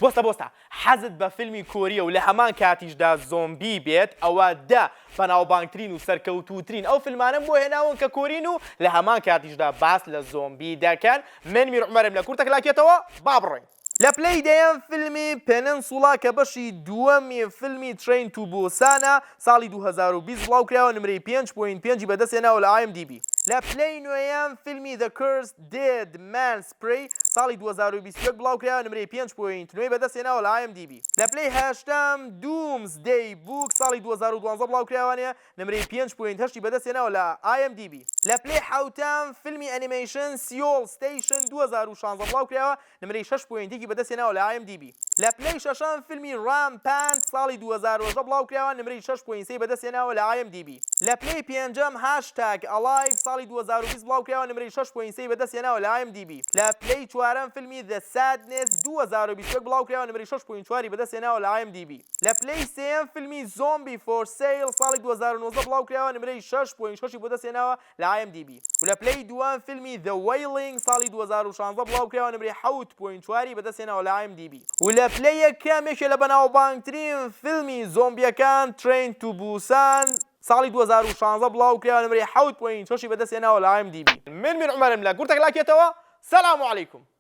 بۆستە حەزت بە فیلمی کۆرییە و لە هەمان کاتیشدا زۆمبی بێت ئەوە بەناوبانگترین و سەرکەوتووترین ئەو فیلمانم بۆ هێناون کە کۆرین و لە هەمان کاتیشدا باس لە زۆمبی دەکەن. من میرعومەرم لە کورتە کلاکێتەوە با بڕۆین. لە پلەی دەیەم فیلمی پێننسوڵا کە بەشی دووەمی فیلمی ترین تو بۆسانە ساڵی 2020 بڵاوکراوە نمرەی 5.5 بەدەستێناوە لە IMDb. لە پلەی نوێیەم فیلمی The Cursed Dead Man Spray ساڵی 2021 بڵاوکراوە نمرەی 5.9 بەدەستێناوە لە IMDb. لە پلەی هەشتم Doomsday Book ساڵی 2012 بڵاوکراوانە نمرەی 5.8 بەدەستێناوە لە IMDb. لە پلەی حوتم فیلمی ئەنیمەیشن سیۆل ستیشن 2016 بڵاوکراوە نمرەی 6.1 بەدەستێناوە لە IMDb. لە پلەی شەشەم فیلمی رامپانت ساڵی 2010 بڵاوکراوە نمرەی 6.3 بەدەستێناوە لە IMDb. لە پلەی پێنجەم هاشتاگ ئەلایڤ ساڵی 2020 بڵاوکراوە نمرەی 6.3 بەدەستێناوە لە IMDb. لە پلەی چوارەم فیلمی The Sadness 2021 بڵاوکراوە نمرەی 6.4 بەدەستێناوە لە IMDb. لە پلەی سێم فیلمی زۆمبی for sale ساڵی 2019 بڵاوکراوە نمرەی 6.6 بەدەستێناوە لە IMDb. و لە پلەی دووەم فیلمی The Wailing ساڵی 2016 بڵاوکراوە نمرەی 7.4 بەدەستێناوە لە IMDb. و لە پلەی یەکەمێکە لە بەناوبانگترین فیلمی زۆمبیەکان ترین تو بوسان ساڵی 2016 بڵاوکراوە نمرەی 7.6 بەدەستێناوە لە IMDb. من میرعومەرم لە کورتە کلاکێتەوە. سەلام عەلەیکوم.